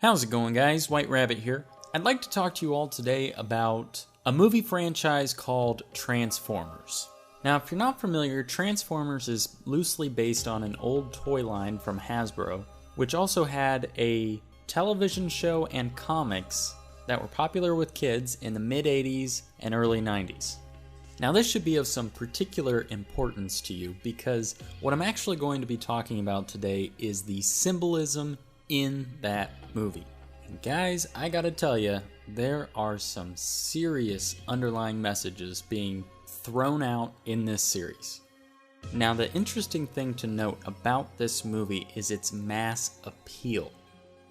How's it going, guys? White Rabbit here. I'd like to talk to you all today about a movie franchise called Transformers. Now, if you're not familiar, Transformers is loosely based on an old toy line from Hasbro, which also had a television show and comics that were popular with kids in the mid-80s and early 90s. Now, this should be of some particular importance to you because what I'm actually going to be talking about today is the symbolism in that movie. And guys, I gotta tell you, there are some serious underlying messages being thrown out in this series. Now, the interesting thing to note about this movie is its mass appeal.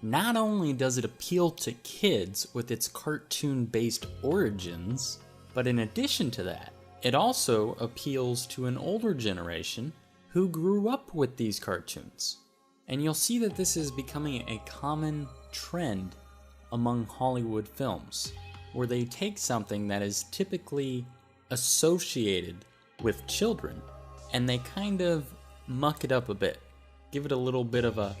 Not only does it appeal to kids with its cartoon-based origins, but in addition to that, it also appeals to an older generation who grew up with these cartoons. And you'll see that this is becoming a common trend among Hollywood films, where they take something that is typically associated with children, and they kind of muck it up a bit, give it a little bit of a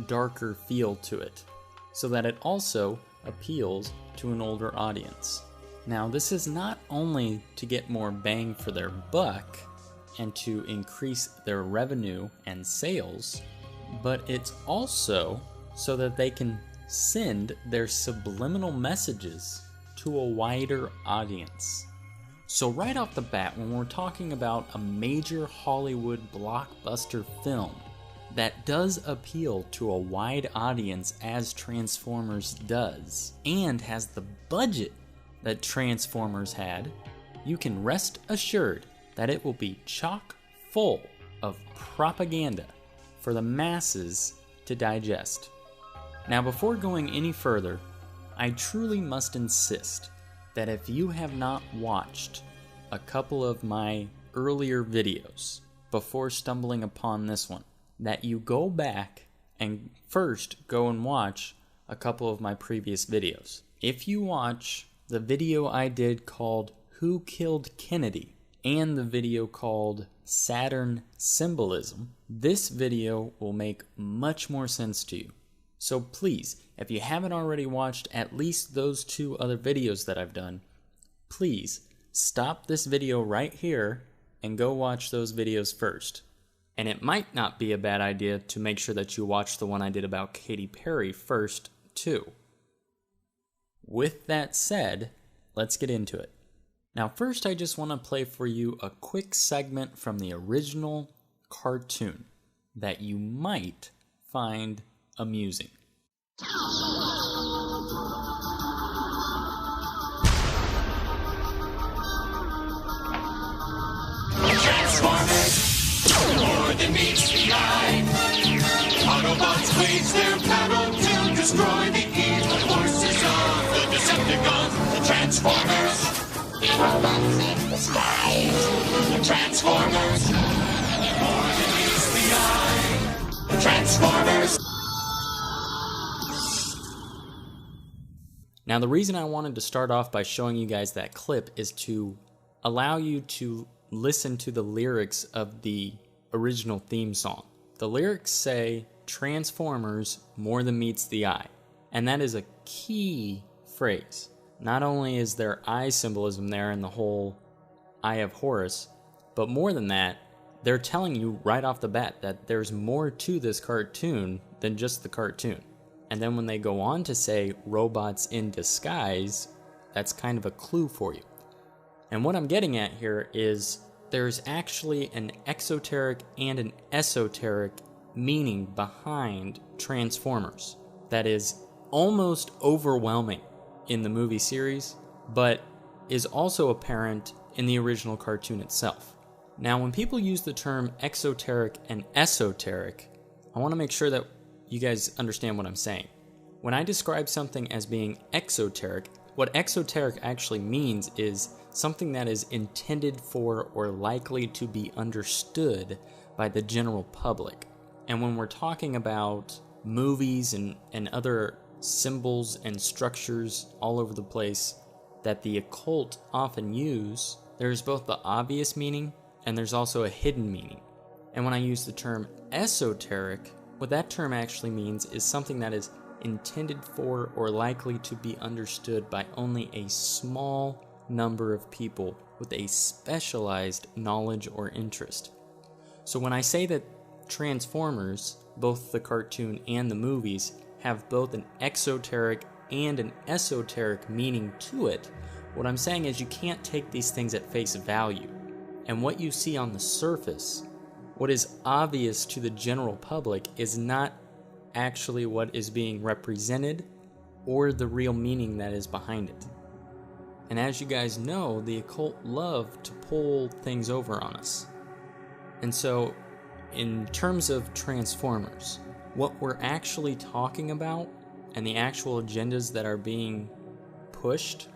darker feel to it, so that it also appeals to an older audience. Now, this is not only to get more bang for their buck and to increase their revenue and sales, but it's also so that they can send their subliminal messages to a wider audience. So right off the bat, when we're talking about a major Hollywood blockbuster film that does appeal to a wide audience as Transformers does, and has the budget that Transformers had, you can rest assured that it will be chock full of propaganda for the masses to digest. Now, before going any further, I truly must insist that if you have not watched a couple of my earlier videos before stumbling upon this one, that you go back and first go and watch a couple of my previous videos. If you watch the video I did called Who Killed Kennedy and the video called Saturn Symbolism, this video will make much more sense to you. So please, if you haven't already watched at least those two other videos that I've done, please stop this video right here and go watch those videos first. And it might not be a bad idea to make sure that you watch the one I did about Katy Perry first, too. With that said, let's get into it. Now, first, I just want to play for you a quick segment from the original cartoon that you might find amusing. Transformers, more than meets the eye. Autobots wage their battle to destroy the evil forces of the Decepticons. The Transformers. Robots in disguise. The Transformers. More than meets the eye. The Transformers. Now, the reason I wanted to start off by showing you guys that clip is to allow you to listen to the lyrics of the original theme song. The lyrics say, Transformers more than meets the eye. And that is a key phrase. Not only is there eye symbolism there in the whole Eye of Horus, but more than that, they're telling you right off the bat that there's more to this cartoon than just the cartoon. And then when they go on to say robots in disguise, that's kind of a clue for you. And what I'm getting at here is there's actually an exoteric and an esoteric meaning behind Transformers that is almost overwhelming in the movie series, but is also apparent in the original cartoon itself. Now, when people use the term exoteric and esoteric, I want to make sure that you guys understand what I'm saying. When I describe something as being exoteric, what exoteric actually means is something that is intended for or likely to be understood by the general public. And when we're talking about movies and other symbols and structures all over the place that the occult often use, there's both the obvious meaning and there's also a hidden meaning. And when I use the term esoteric, what that term actually means is something that is intended for or likely to be understood by only a small number of people with a specialized knowledge or interest. So when I say that Transformers, both the cartoon and the movies, have both an exoteric and an esoteric meaning to it, what I'm saying is you can't take these things at face value. And what you see on the surface, what is obvious to the general public, is not actually what is being represented or the real meaning that is behind it. And as you guys know, the occult love to pull things over on us. And so, in terms of Transformers, what we're actually talking about and the actual agendas that are being pushed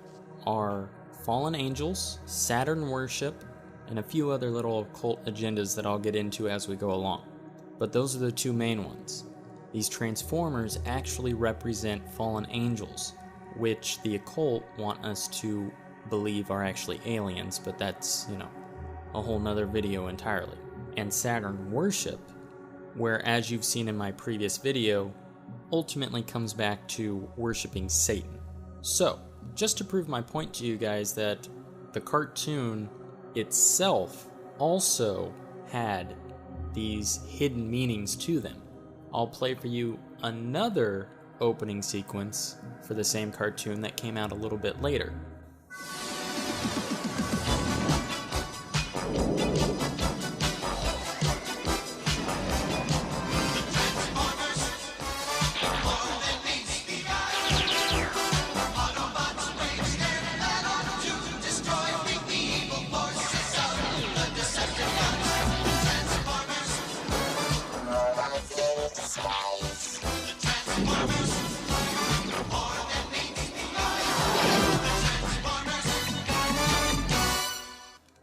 are fallen angels, Saturn worship, and a few other little occult agendas that I'll get into as we go along. But those are the two main ones. These Transformers actually represent fallen angels, which the occult want us to believe are actually aliens, but that's, a whole nother video entirely. And Saturn worship, where, as you've seen in my previous video, ultimately comes back to worshiping Satan. So, just to prove my point to you guys that the cartoon itself also had these hidden meanings to them, I'll play for you another opening sequence for the same cartoon that came out a little bit later.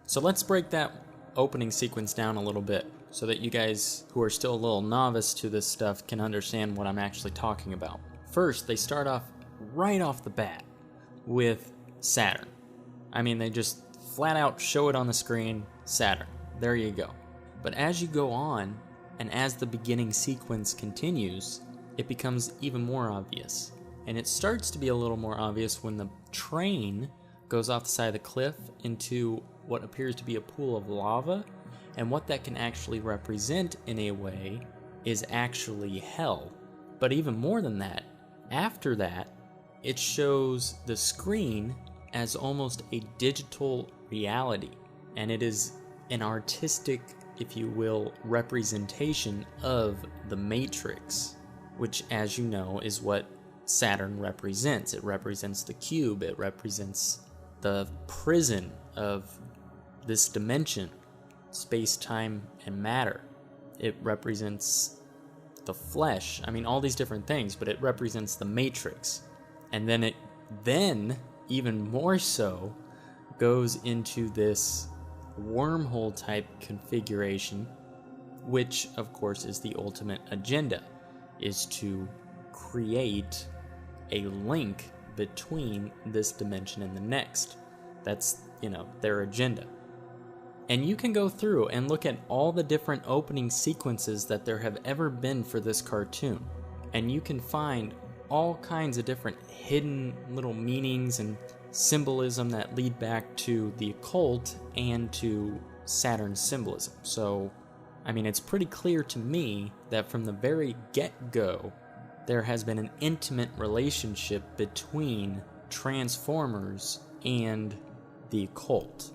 So let's break that opening sequence down a little bit so that you guys who are still a little novice to this stuff can understand what I'm actually talking about. First, they start off right off the bat with Saturn. I mean, they just flat out show it on the screen, Saturn. There you go. But as you go on, and as the beginning sequence continues, it becomes even more obvious. And it starts to be a little more obvious when the train goes off the side of the cliff into what appears to be a pool of lava, and what that can actually represent in a way is actually hell. But even more than that, after that, it shows the screen as almost a digital reality, and it is an artistic, if you will, representation of the Matrix, which, as you know, is what Saturn represents. It represents the cube, it represents the prison of this dimension, space, time, and matter. It represents the flesh. I mean, all these different things, but it represents the Matrix. And then it even more so, goes into this wormhole type configuration, which of course is the ultimate agenda, is to create a link between this dimension and the next. That's, their agenda. And you can go through and look at all the different opening sequences that there have ever been for this cartoon, and you can find all kinds of different hidden little meanings and symbolism that lead back to the occult and to Saturn's symbolism. So, I mean, it's pretty clear to me that from the very get-go, there has been an intimate relationship between Transformers and the occult.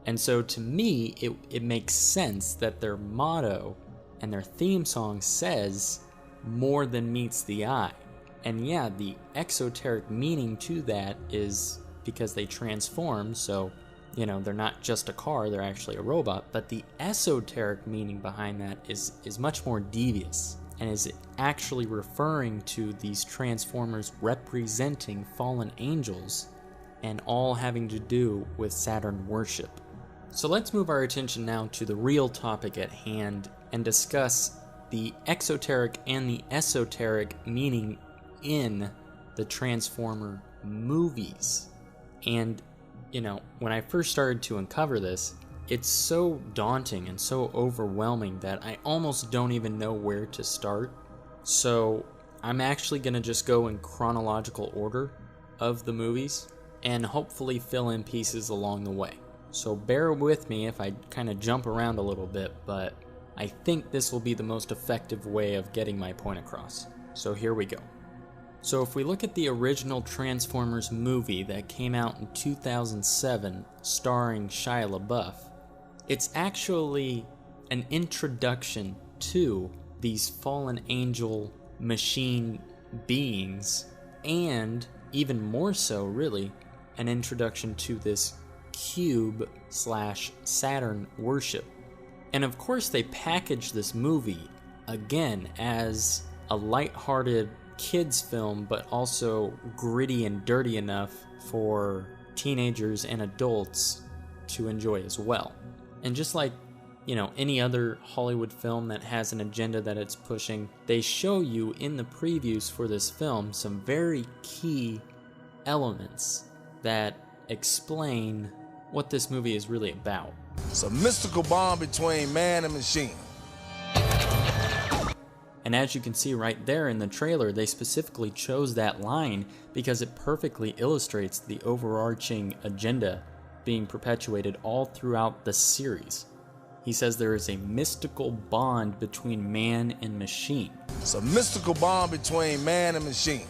And so to me, it makes sense that their motto and their theme song says, "More than meets the eye." And yeah, the exoteric meaning to that is because they transform, so, they're not just a car, they're actually a robot. But the esoteric meaning behind that is much more devious, and is actually referring to these Transformers representing fallen angels, and all having to do with Saturn worship. So let's move our attention now to the real topic at hand and discuss the exoteric and the esoteric meaning in the Transformer movies. And, when I first started to uncover this, it's so daunting and so overwhelming that I almost don't even know where to start. So I'm actually going to just go in chronological order of the movies and hopefully fill in pieces along the way. So bear with me if I kind of jump around a little bit, but I think this will be the most effective way of getting my point across. So here we go. So if we look at the original Transformers movie that came out in 2007 starring Shia LaBeouf, it's actually an introduction to these fallen angel machine beings, and even more so really, an introduction to this cube/Saturn worship. And of course they packaged this movie again as a lighthearted kids film, but also gritty and dirty enough for teenagers and adults to enjoy as well. And just like, any other Hollywood film that has an agenda that it's pushing, they show you in the previews for this film some very key elements that explain what this movie is really about. It's a mystical bond between man and machine. And as you can see right there in the trailer, they specifically chose that line because it perfectly illustrates the overarching agenda being perpetuated all throughout the series. He says there is a mystical bond between man and machine. It's a mystical bond between man and machine.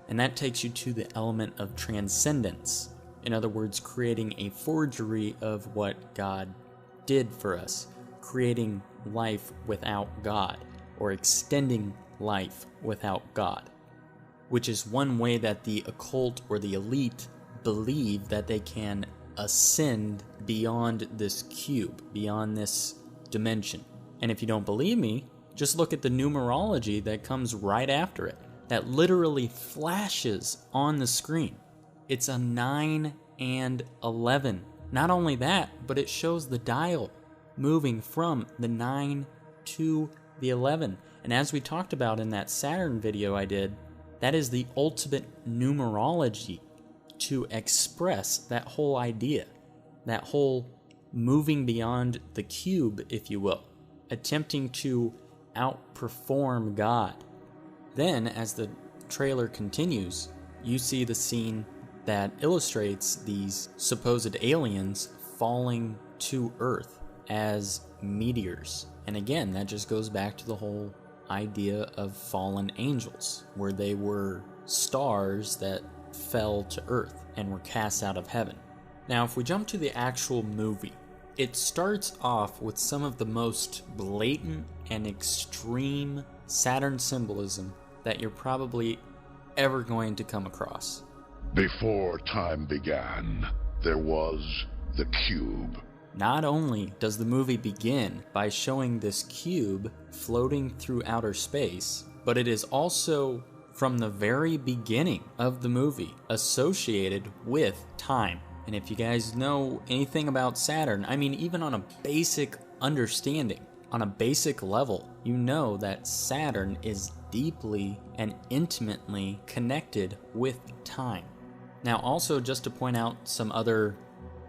And that takes you to the element of transcendence. In other words, creating a forgery of what God did for us, creating life without God, or extending life without God, which is one way that the occult or the elite believe that they can ascend beyond this cube, beyond this dimension. And if you don't believe me, just look at the numerology that comes right after it, that literally flashes on the screen. It's a 9 and 11. Not only that, but it shows the dial moving from the 9 to the 11. And as we talked about in that Saturn video I did, that is the ultimate numerology to express that whole idea, that whole moving beyond the cube, if you will, attempting to outperform God. Then, as the trailer continues, you see the scene that illustrates these supposed aliens falling to Earth as meteors. And again, that just goes back to the whole idea of fallen angels, where they were stars that fell to Earth and were cast out of heaven. Now, if we jump to the actual movie, it starts off with some of the most blatant and extreme Saturn symbolism that you're probably ever going to come across. Before time began, there was the cube. Not only does the movie begin by showing this cube floating through outer space, but it is also, from the very beginning of the movie, associated with time. And if you guys know anything about Saturn, I mean, even on a basic understanding, on a basic level, you know that Saturn is deeply and intimately connected with time. Now, also, just to point out some other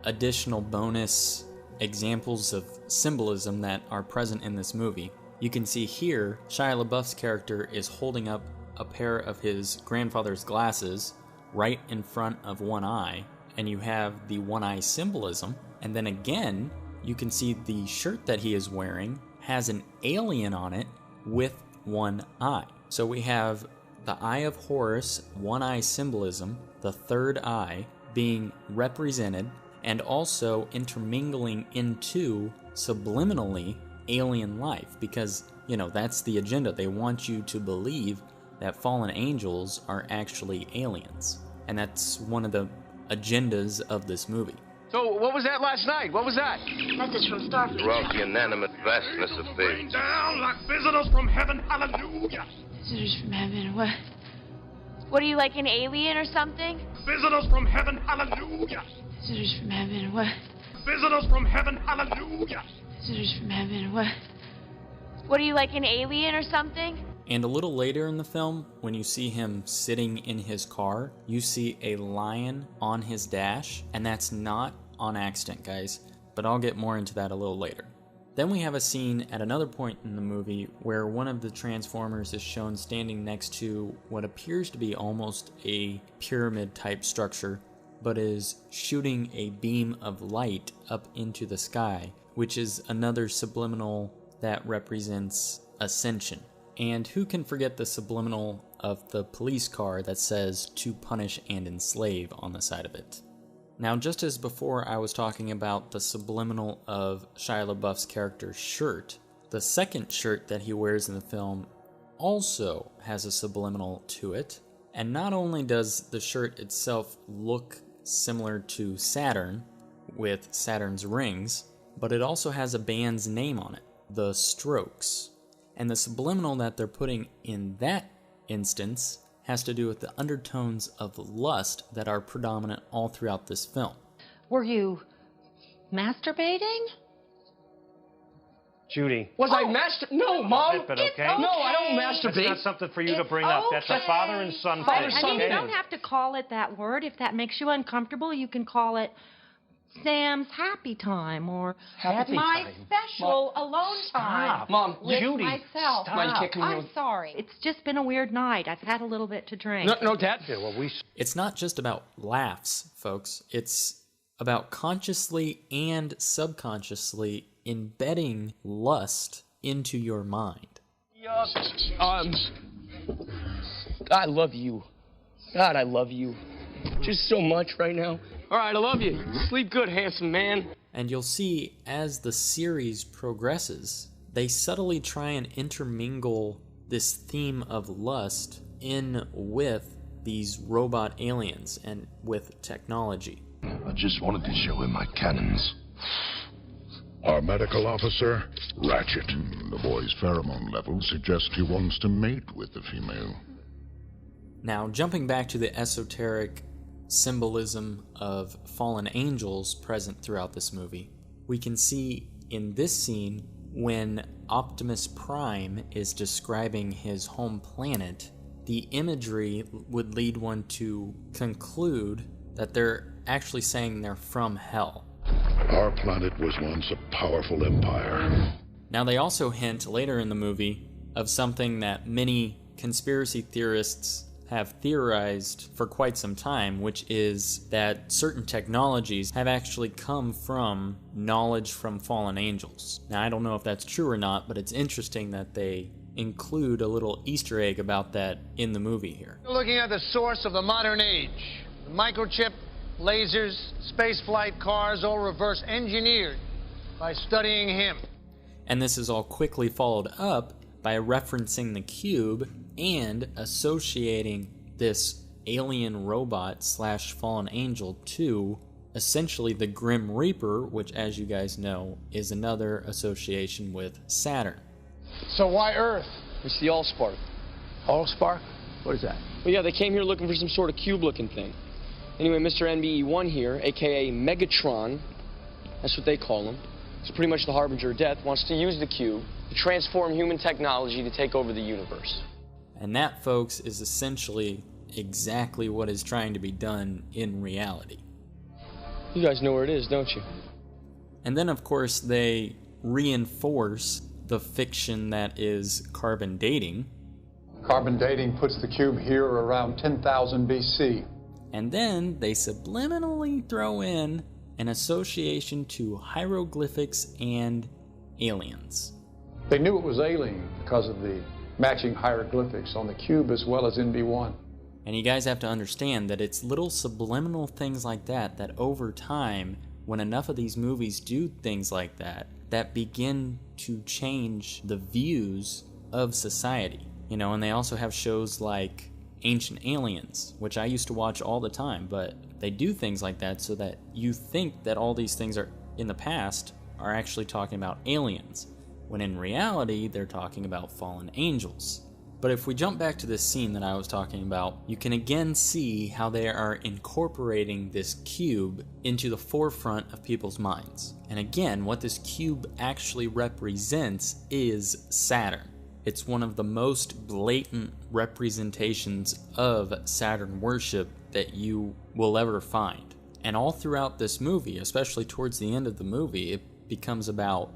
additional bonus examples of symbolism that are present in this movie, you can see here Shia LaBeouf's character is holding up a pair of his grandfather's glasses right in front of one eye, and you have the one eye symbolism. And then again, you can see the shirt that he is wearing has an alien on it with one eye. So we have the Eye of Horus, one eye symbolism, the third eye being represented, and also intermingling into, subliminally, alien life, because, that's the agenda. They want you to believe that fallen angels are actually aliens. And that's one of the agendas of this movie. So, what was that last night? What was that? Message from Starfleet. Throughout the inanimate vastness of Rain space. down like visitors from heaven, hallelujah. Visitors from heaven, what? What are you, like an alien or something? Visitors from heaven, hallelujah. Visitors from heaven, what? Visitors from heaven, hallelujah. Visitors from heaven, what? What are you, like an alien or something? And a little later in the film, when you see him sitting in his car, you see a lion on his dash, and that's not on accident, guys, but I'll get more into that a little later. Then we have a scene at another point in the movie where one of the Transformers is shown standing next to what appears to be almost a pyramid-type structure, but is shooting a beam of light up into the sky, which is another subliminal that represents ascension. And who can forget the subliminal of the police car that says "to punish and enslave" on the side of it? Now, just as before I was talking about the subliminal of Shia LaBeouf's character's shirt, the second shirt that he wears in the film also has a subliminal to it. And not only does the shirt itself look similar to Saturn, with Saturn's rings, but it also has a band's name on it, The Strokes. And the subliminal that they're putting in that instance has to do with the undertones of lust that are predominant all throughout this film. Were you masturbating? Judy. Was I No, Mom. But okay. No, I don't masturbate. That's not something for you to bring up. That's a father and son thing. I mean, you don't have to call it that word. If that makes you uncomfortable, you can call it Sam's happy time or my special alone time. Mom, with Judy. myself. Stop. I'm sorry. It's just been a weird night. I've had a little bit to drink. No, Dad. Yeah, well, It's not just about laughs, folks. It's about consciously and subconsciously embedding lust into your mind. I love you. God, I love you. Just so much right now. All right, I love you. Sleep good, handsome man. And you'll see, as the series progresses, they subtly try and intermingle this theme of lust in with these robot aliens and with technology. I just wanted to show him my cannons. Our medical officer, Ratchet. The boy's pheromone levels suggest he wants to mate with the female. Now, jumping back to the esoteric symbolism of fallen angels present throughout this movie, we can see in this scene when Optimus Prime is describing his home planet, the imagery would lead one to conclude that they're actually saying they're from hell. Our planet was once a powerful empire. Now, they also hint later in the movie of something that many conspiracy theorists have theorized for quite some time, which is that certain technologies have actually come from knowledge from fallen angels. Now, I don't know if that's true or not, but it's interesting that they include a little Easter egg about that in the movie here. You're looking at the source of the modern age. The microchip, lasers, spaceflight, cars, all reverse engineered by studying him. And this is all quickly followed up by referencing the cube and associating this alien robot slash fallen angel to essentially the Grim Reaper, which, as you guys know, is another association with Saturn. So why Earth? It's the Allspark. Allspark? What is that? Well, yeah, they came here looking for some sort of cube-looking thing. Anyway, Mr. NBE-1 here, a.k.a. Megatron, that's what they call him, he's pretty much the harbinger of death, wants to use the cube to transform human technology to take over the universe. And that, folks, is essentially exactly what is trying to be done in reality. You guys know where it is, don't you? And then, of course, they reinforce the fiction that is carbon dating. Carbon dating puts the cube here around 10,000 BC. And then they subliminally throw in an association to hieroglyphics and aliens. They knew it was alien because of the matching hieroglyphics on the cube as well as NB1. And you guys have to understand that it's little subliminal things like that that over time, when enough of these movies do things like that, that begin to change the views of society. You know, and they also have shows like Ancient Aliens, which I used to watch all the time, but they do things like that so that you think that all these things are in the past are actually talking about aliens, when in reality they're talking about fallen angels. But if we jump back to this scene that I was talking about, you can again see how they are incorporating this cube into the forefront of people's minds. And again, what this cube actually represents is Saturn. It's one of the most blatant representations of Saturn worship that you will ever find. And all throughout this movie, especially towards the end of the movie, becomes about,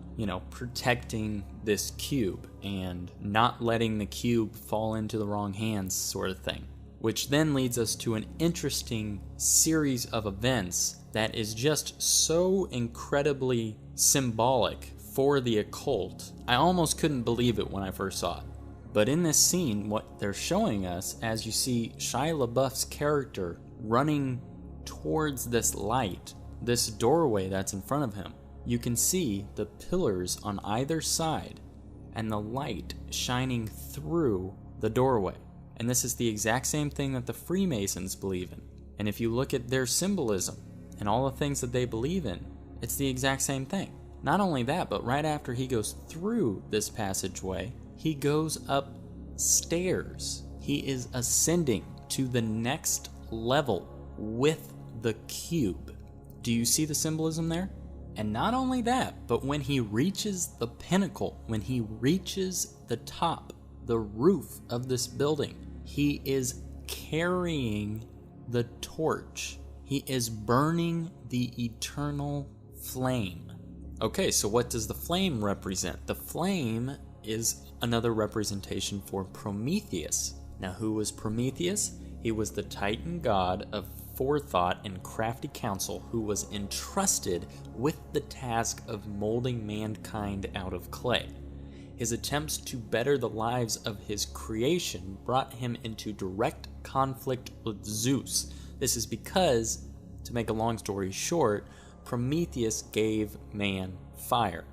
protecting this cube and not letting the cube fall into the wrong hands, sort of thing. Which then leads us to an interesting series of events that is just so incredibly symbolic for the occult. I almost couldn't believe it when I first saw it. But in this scene, what they're showing us, as you see Shia LaBeouf's character running towards this light, this doorway that's in front of him, you can see the pillars on either side and the light shining through the doorway. And this is the exact same thing that the Freemasons believe in. And if you look at their symbolism and all the things that they believe in, it's the exact same thing. Not only that, but right after he goes through this passageway, he goes upstairs. He is ascending to the next level with the cube. Do you see the symbolism there? And not only that, but when he reaches the pinnacle, when he reaches the top, the roof of this building, he is carrying the torch. He is burning the eternal flame. Okay, so what does the flame represent? The flame is another representation for Prometheus. Now, who was Prometheus? He was the Titan god of forethought and crafty counsel who was entrusted with the task of molding mankind out of clay. His attempts to better the lives of his creation brought him into direct conflict with Zeus. This is because, to make a long story short, Prometheus gave man fire,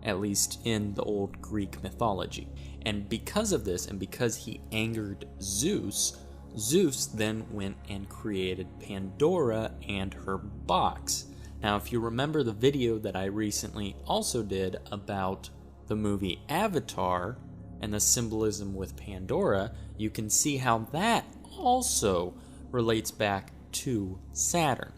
at least in the old Greek mythology. And because of this, and because he angered Zeus, Zeus then went and created Pandora and her box. Now, if you remember the video that I recently also did about the movie Avatar and the symbolism with Pandora, you can see how that also relates back to Saturn.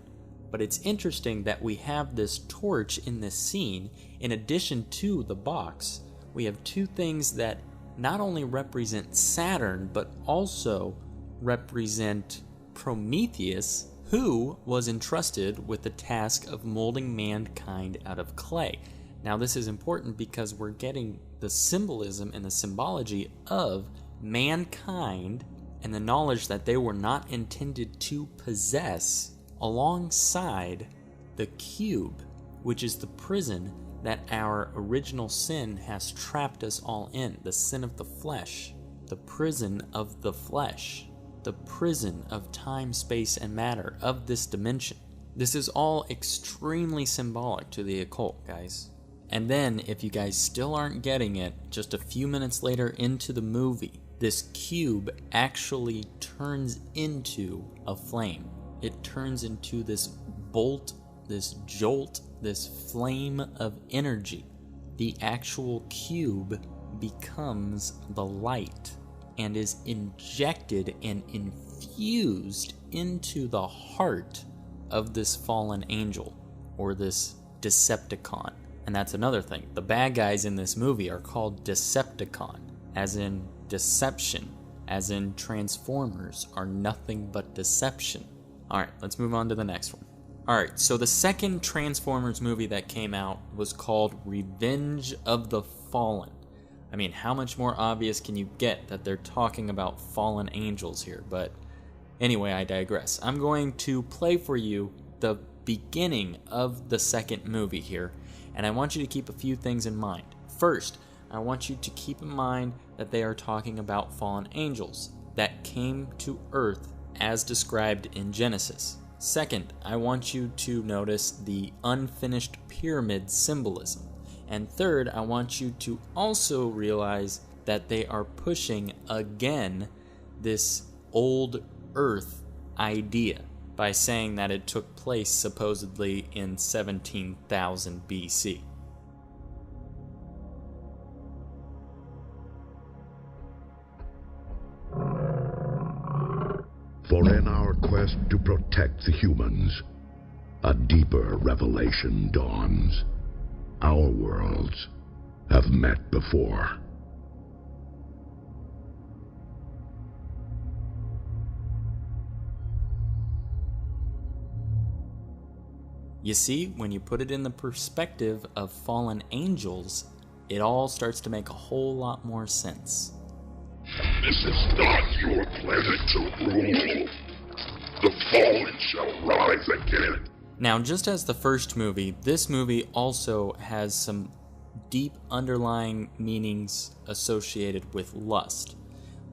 But it's interesting that we have this torch in this scene. In addition to the box, we have two things that not only represent Saturn, but also represent Prometheus, who was entrusted with the task of molding mankind out of clay. Now, this is important because we're getting the symbolism and the symbology of mankind and the knowledge that they were not intended to possess alongside the cube, which is the prison that our original sin has trapped us all in, the sin of the flesh, the prison of the flesh, the prison of time, space, and matter of this dimension. This is all extremely symbolic to the occult, guys. And then, if you guys still aren't getting it, just a few minutes later into the movie, this cube actually turns into a flame. It turns into this bolt, this jolt, this flame of energy. The actual cube becomes the light and is injected and infused into the heart of this fallen angel, or this Decepticon. And that's another thing. The bad guys in this movie are called Decepticon, as in deception, as in Transformers are nothing but deception. Alright, let's move on to the next one. Alright, so the second Transformers movie that came out was called Revenge of the Fallen. I mean, how much more obvious can you get that they're talking about fallen angels here? But anyway, I digress. I'm going to play for you the beginning of the second movie here, and I want you to keep a few things in mind. First, I want you to keep in mind that they are talking about fallen angels that came to Earth as described in Genesis. Second, I want you to notice the unfinished pyramid symbolism. And third, I want you to also realize that they are pushing again this old Earth idea by saying that it took place supposedly in 17,000 BC. For in our quest to protect the humans, a deeper revelation dawns. Our worlds have met before. You see, when you put it in the perspective of fallen angels, it all starts to make a whole lot more sense. This is not your planet to rule. The fallen shall rise again. Now, just as the first movie, this movie also has some deep underlying meanings associated with lust.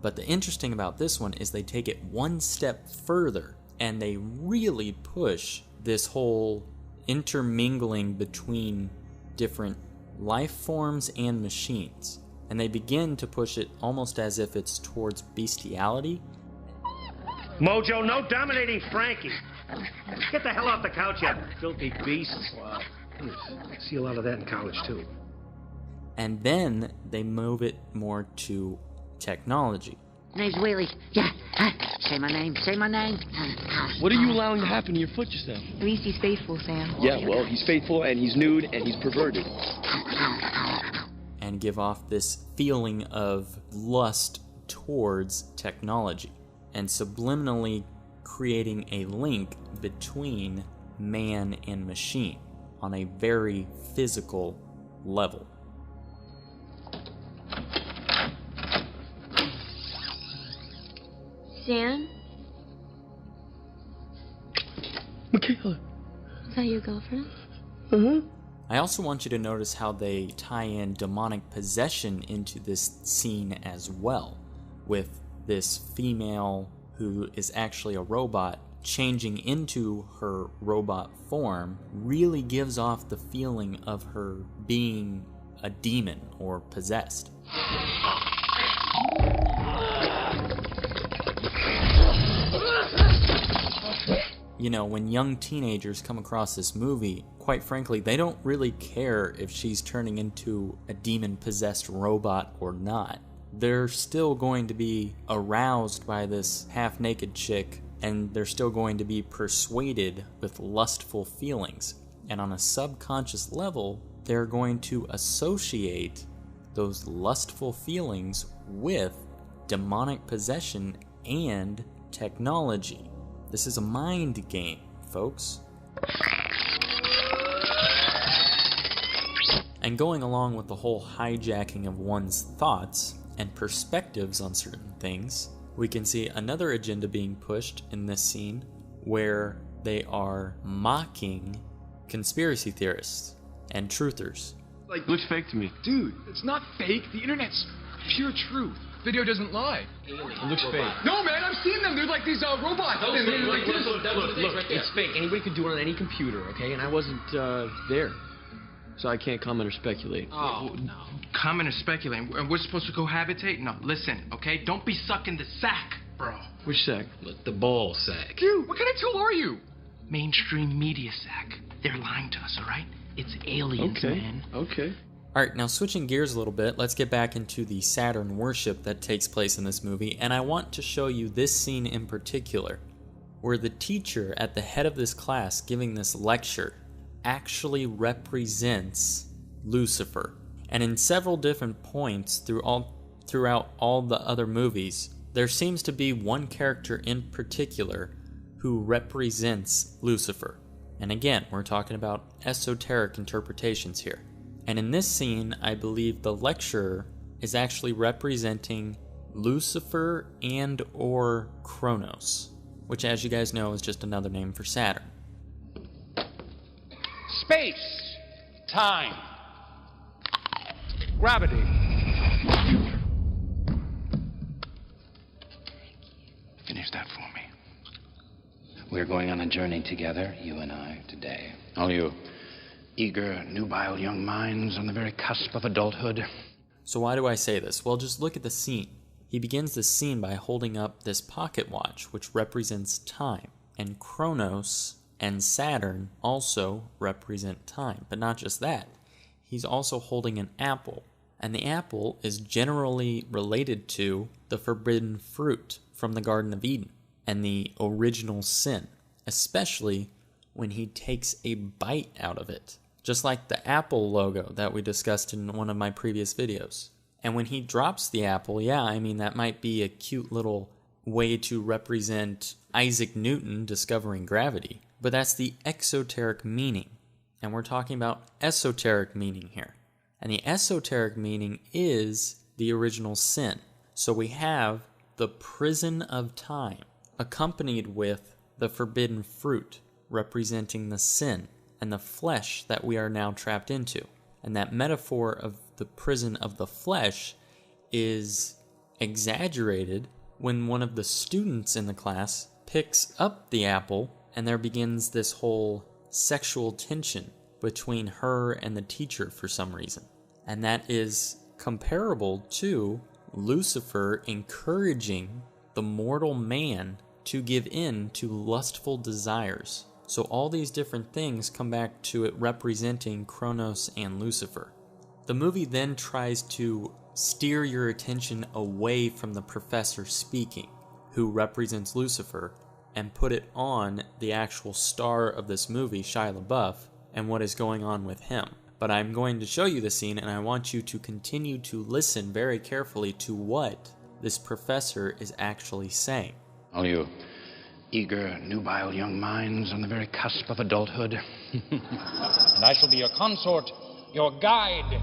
But the interesting about this one is they take it one step further, and they really push this whole intermingling between different life forms and machines. And they begin to push it almost as if it's towards bestiality. Mojo, no dominating Frankie. Get the hell off the couch, you filthy beast. Wow. I see a lot of that in college, too. And then they move it more to technology. Name's Wheelie. Yeah. Say my name. Say my name. What are you allowing to happen to your foot just now? At least he's faithful, Sam. Yeah, well, he's faithful, and he's nude, and he's perverted. And give off this feeling of lust towards technology, and subliminally creating a link between man and machine on a very physical level. Sam? Michaela. Is that your girlfriend? Uh-huh. I also want you to notice how they tie in demonic possession into this scene as well, with this female who is actually a robot changing into her robot form really gives off the feeling of her being a demon or possessed. You know, when young teenagers come across this movie, quite frankly, they don't really care if she's turning into a demon-possessed robot or not. They're still going to be aroused by this half-naked chick, and they're still going to be persuaded with lustful feelings. And on a subconscious level, they're going to associate those lustful feelings with demonic possession and technology. This is a mind game, folks. And going along with the whole hijacking of one's thoughts and perspectives on certain things, we can see another agenda being pushed in this scene where they are mocking conspiracy theorists and truthers. Like, looks fake to me. Dude, it's not fake. The internet's pure truth. Video doesn't lie. It looks fake. No, man, I've seen them. They're like these robots. Look, it's fake. Anybody could do it on any computer, okay? And I wasn't there. So I can't comment or speculate. Oh, no. Comment or speculate. And we're supposed to cohabitate? No, listen, okay? Don't be sucking the sack, bro. Which sack? The ball sack. Dude, what kind of tool are you? Mainstream media sack. They're lying to us, all right? It's aliens, man. Okay. Alright, now switching gears a little bit, let's get back into the Saturn worship that takes place in this movie, and I want to show you this scene in particular, where the teacher at the head of this class giving this lecture actually represents Lucifer. And in several different points throughout all the other movies, there seems to be one character in particular who represents Lucifer. And again, we're talking about esoteric interpretations here. And in this scene, I believe the lecturer is actually representing Lucifer and or Kronos, which, as you guys know, is just another name for Saturn. Space, time, gravity. Finish that for me. We're going on a journey together, you and I, today. All you eager, nubile young minds on the very cusp of adulthood. So why do I say this? Well, just look at the scene. He begins the scene by holding up this pocket watch, which represents time. And Kronos and Saturn also represent time. But not just that. He's also holding an apple. And the apple is generally related to the forbidden fruit from the Garden of Eden and the original sin, especially when he takes a bite out of it. Just like the Apple logo that we discussed in one of my previous videos. And when he drops the apple, yeah, I mean, that might be a cute little way to represent Isaac Newton discovering gravity. but that's the exoteric meaning. And we're talking about esoteric meaning here. And the esoteric meaning is the original sin. So we have the prison of time, accompanied with the forbidden fruit, representing the sin and the flesh that we are now trapped into. And that metaphor of the prison of the flesh is exaggerated when one of the students in the class picks up the apple, and there begins this whole sexual tension between her and the teacher for some reason. And that is comparable to Lucifer encouraging the mortal man to give in to lustful desires. So all these different things come back to it representing Kronos and Lucifer. The movie then tries to steer your attention away from the professor speaking, who represents Lucifer, and put it on the actual star of this movie, Shia LaBeouf, and what is going on with him. But I'm going to show you the scene, and I want you to continue to listen very carefully to what this professor is actually saying. All you eager, nubile young minds on the very cusp of adulthood. And I shall be your consort, your guide,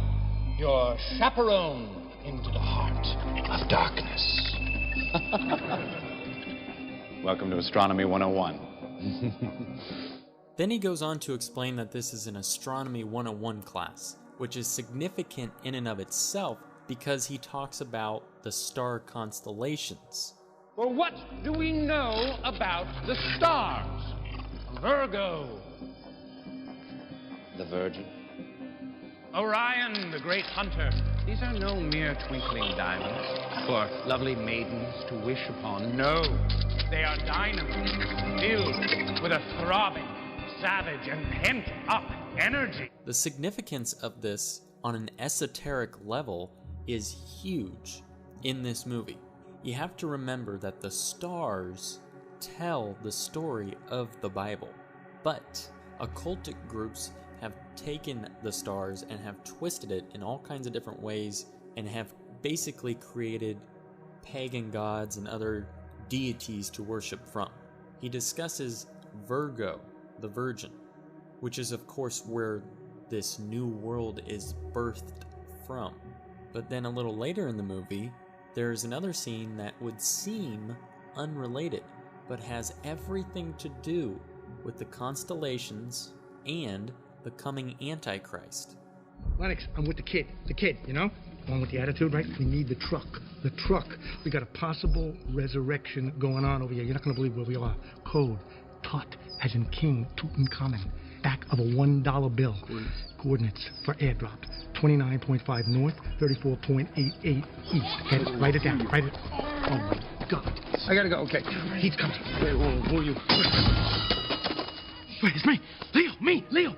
your chaperone into the heart of darkness. Welcome to Astronomy 101. Then he goes on to explain that this is an Astronomy 101 class, which is significant in and of itself because he talks about the star constellations. Well, what do we know about the stars? Virgo. The Virgin. Orion, the great hunter. These are no mere twinkling diamonds for lovely maidens to wish upon. No, they are dynamos filled with a throbbing, savage, and pent-up energy. The significance of this on an esoteric level is huge in this movie. You have to remember that the stars tell the story of the Bible, but occultic groups have taken the stars and have twisted it in all kinds of different ways and have basically created pagan gods and other deities to worship from. He discusses Virgo, the Virgin, which is of course where this new world is birthed from. But then a little later in the movie, there's another scene that would seem unrelated, but has everything to do with the constellations and the coming Antichrist. Lennox, I'm with the kid, you know? One with the attitude, right? We need the truck. We got a possible resurrection going on over here. You're not going to believe where we are. Code, Tut, as in King Tutankhamun. Back of a $1 bill. Coordinates for airdrop. 29.5 north, 34.88 east. Write it down. Oh my God. I gotta go. Okay. He's coming. Who are you? Wait, it's me. Leo.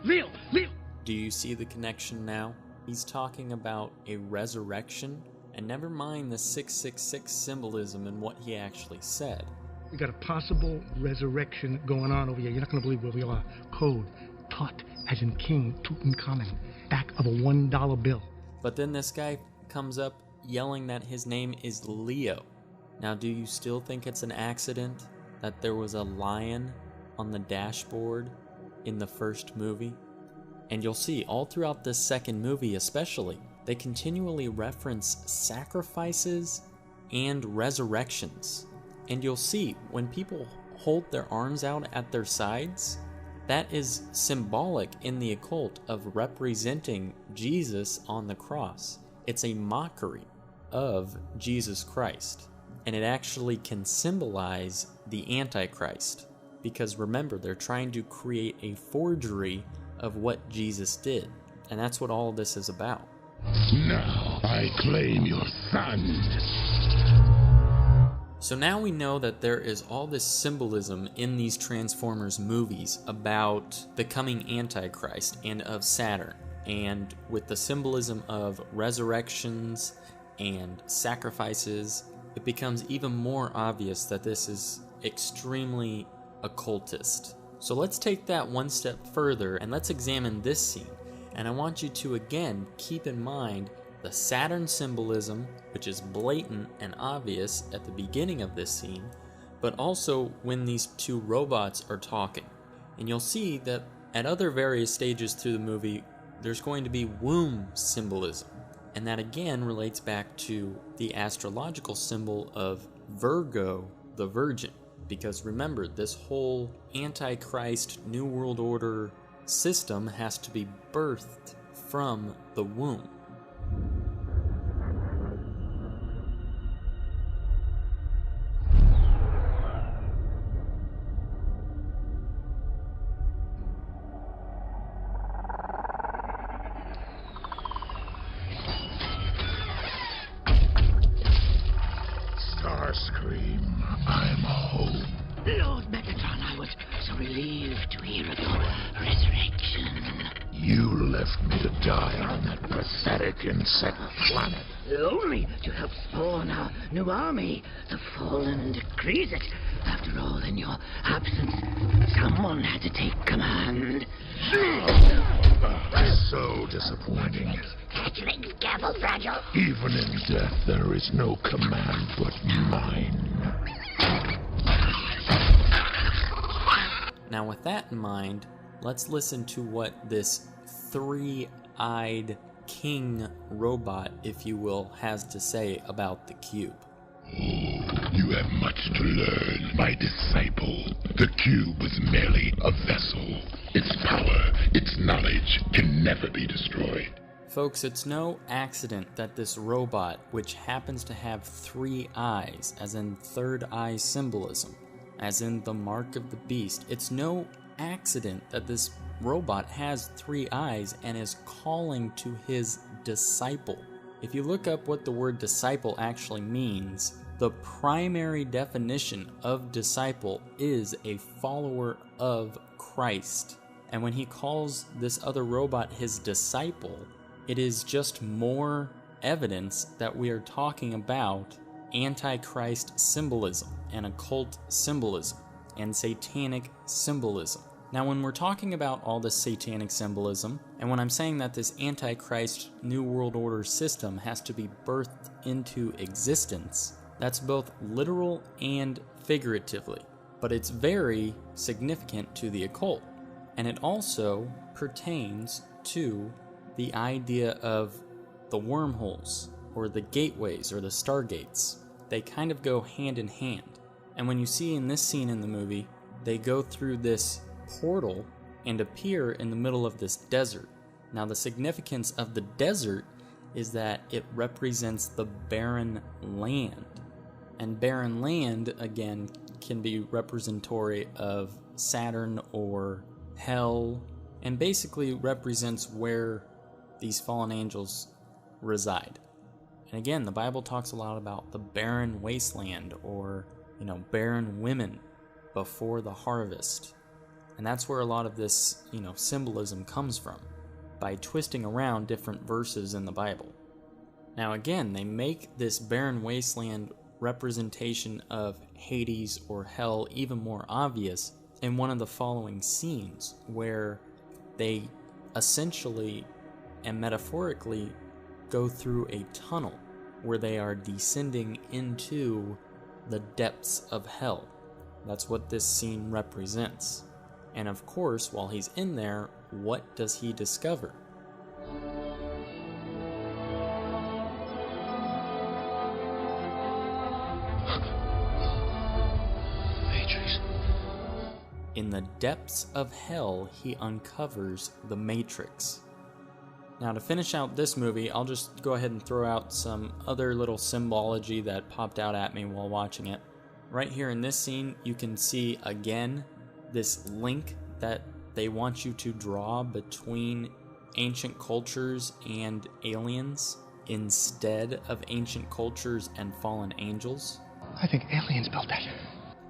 Do you see the connection now? He's talking about a resurrection, and never mind the 666 symbolism and what he actually said. We got a possible resurrection going on over here. You're not going to believe where we are. Code, Tut, as in King Tutankhamun. Back of a $1 bill. But then this guy comes up yelling that his name is Leo. Now, do you still think it's an accident that there was a lion on the dashboard in the first movie? And you'll see all throughout this second movie especially, they continually reference sacrifices and resurrections. And you'll see when people hold their arms out at their sides, that is symbolic in the occult of representing Jesus on the cross. It's a mockery of Jesus Christ. And it actually can symbolize the Antichrist. Because remember, they're trying to create a forgery of what Jesus did. And that's what all of this is about. Now I claim your son. So now we know that there is all this symbolism in these Transformers movies about the coming Antichrist and of Saturn. And with the symbolism of resurrections and sacrifices, it becomes even more obvious that this is extremely occultist. So let's take that one step further and let's examine this scene. And I want you to again keep in mind the Saturn symbolism, which is blatant and obvious at the beginning of this scene, but also when these two robots are talking. And you'll see that at other various stages through the movie, there's going to be womb symbolism. And that again relates back to the astrological symbol of Virgo, the Virgin. Because remember, this whole Antichrist New World Order system has to be birthed from the womb. Starscream, I'm home. Lord Megatron, I was so relieved to hear of your resurrection. You left me to die on that pathetic insect planet. Only to help spawn our new army. The Fallen decrees it. After all, in your absence, someone had to take command. So disappointing. Fledgling, careful, fragile. Even in death, there is no command but mine. Now with that in mind, let's listen to what this three-eyed king robot, if you will, has to say about the cube. You have much to learn, my disciple. The cube was merely a vessel. Its power, its knowledge can never be destroyed. Folks, it's no accident that this robot, which happens to have 3 eyes, as in third eye symbolism, as in the mark of the beast, it's no accident that this robot has 3 eyes and is calling to his disciple. If you look up what the word disciple actually means, the primary definition of disciple is a follower of Christ. And when he calls this other robot his disciple, it is just more evidence that we are talking about Antichrist symbolism and occult symbolism and satanic symbolism. Now, when we're talking about all this satanic symbolism, and when I'm saying that this Antichrist New World Order system has to be birthed into existence, that's both literal and figuratively, but it's very significant to the occult. And it also pertains to the idea of the wormholes, or the gateways, or the stargates. They kind of go hand in hand. And when you see in this scene in the movie, they go through this portal and appear in the middle of this desert. Now, the significance of the desert is that it represents the barren land. And barren land, again, can be representatory of Saturn or hell, and basically represents where these fallen angels reside. And again, the Bible talks a lot about the barren wasteland, or, barren women before the harvest. And that's where a lot of this, symbolism comes from, by twisting around different verses in the Bible. Now again, they make this barren wasteland representation of Hades or hell even more obvious in one of the following scenes, where they essentially and metaphorically go through a tunnel where they are descending into the depths of hell. That's what this scene represents. And of course, while he's in there, what does he discover? Matrix. In the depths of hell, he uncovers the Matrix. Now, to finish out this movie, I'll just go ahead and throw out some other little symbology that popped out at me while watching it. Right here in this scene, you can see again this link that they want you to draw between ancient cultures and aliens instead of ancient cultures and fallen angels. I think aliens built that.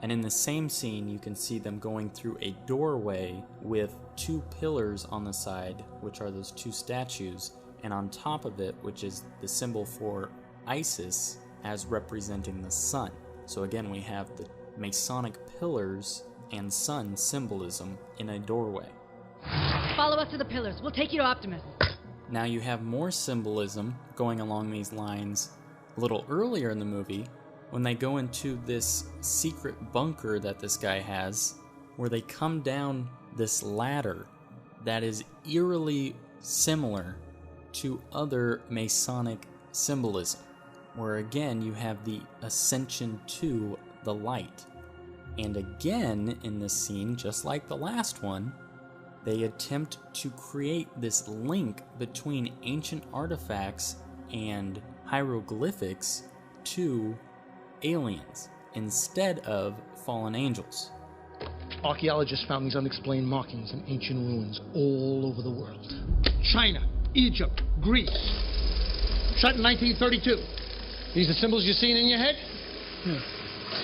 And in the same scene, you can see them going through a doorway with 2 pillars on the side, which are those 2 statues, and on top of it, which is the symbol for Isis as representing the sun. So again, we have the Masonic pillars and sun symbolism in a doorway. Follow us to the pillars. We'll take you to Optimus. Now you have more symbolism going along these lines a little earlier in the movie, when they go into this secret bunker that this guy has, where they come down this ladder that is eerily similar to other Masonic symbolism, where again you have the ascension to the light. And again in this scene, just like the last one, they attempt to create this link between ancient artifacts and hieroglyphics to aliens instead of fallen angels. Archaeologists found these unexplained markings in ancient ruins all over the world. China, Egypt, Greece. Shot in 1932. These are symbols you're seeing in your head?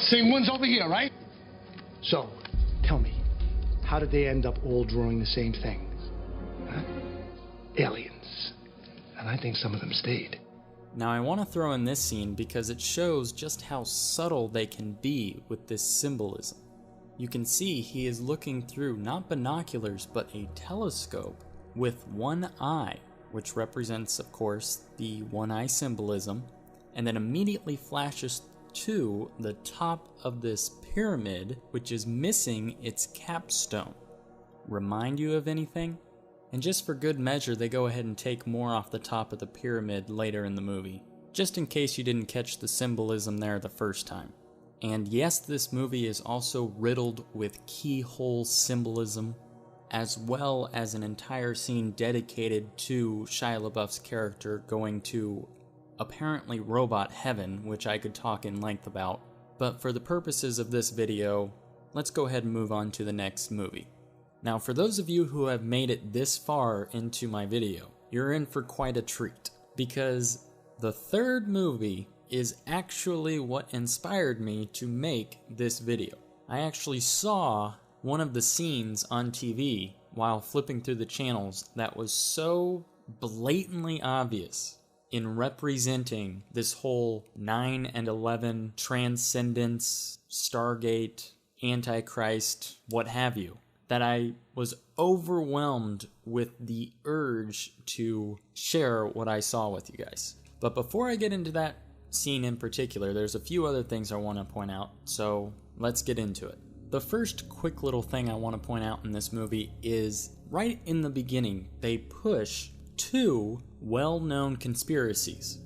Same ones over here, right? So, tell me, how did they end up all drawing the same thing? Huh? Aliens. And I think some of them stayed. Now I want to throw in this scene because it shows just how subtle they can be with this symbolism. You can see he is looking through not binoculars but a telescope with one eye, which represents, of course, the one eye symbolism, and then immediately flashes to the top of this pyramid, which is missing its capstone. Remind you of anything? And just for good measure, they go ahead and take more off the top of the pyramid later in the movie, just in case you didn't catch the symbolism there the first time. And yes, this movie is also riddled with keyhole symbolism, as well as an entire scene dedicated to Shia LaBeouf's character going to apparently robot heaven, which I could talk in length about. But for the purposes of this video, let's go ahead and move on to the next movie. Now, for those of you who have made it this far into my video, you're in for quite a treat, because the third movie is actually what inspired me to make this video. I actually saw one of the scenes on TV while flipping through the channels that was so blatantly obvious in representing this whole 9 and 11 transcendence, Stargate, Antichrist, what have you, that I was overwhelmed with the urge to share what I saw with you guys. But before I get into that scene in particular, there's a few other things I want to point out, so let's get into it. The first quick little thing I want to point out in this movie is right in the beginning, they push two well-known conspiracies.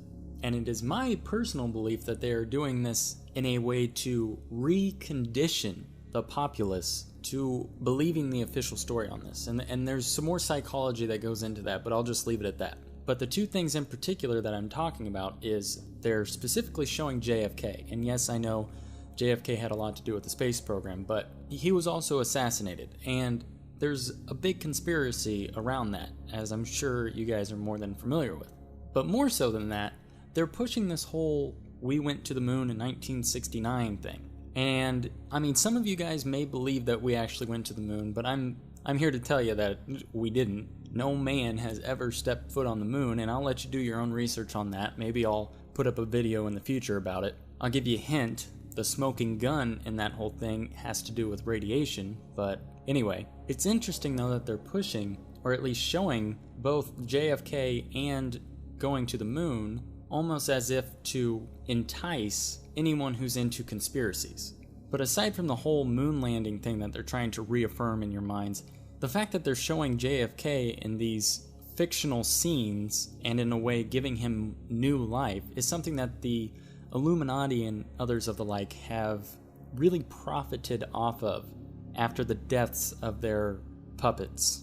And it is my personal belief that they are doing this in a way to recondition the populace to believing the official story on this. And there's some more psychology that goes into that, but I'll just leave it at that. But the two things in particular that I'm talking about is they're specifically showing JFK. And yes, I know JFK had a lot to do with the space program, but he was also assassinated. And there's a big conspiracy around that, as I'm sure you guys are more than familiar with. But more so than that, they're pushing this whole "we went to the moon in 1969" thing. And I mean, some of you guys may believe that we actually went to the moon, but I'm here to tell you that we didn't. No man has ever stepped foot on the moon, and I'll let you do your own research on that. Maybe I'll put up a video in the future about it. I'll give you a hint. The smoking gun in that whole thing has to do with radiation, but anyway, it's interesting though that they're pushing, or at least showing, both JFK and going to the moon almost as if to entice anyone who's into conspiracies. But aside from the whole moon landing thing that they're trying to reaffirm in your minds, the fact that they're showing JFK in these fictional scenes and in a way giving him new life is something that the Illuminati and others of the like have really profited off of after the deaths of their puppets.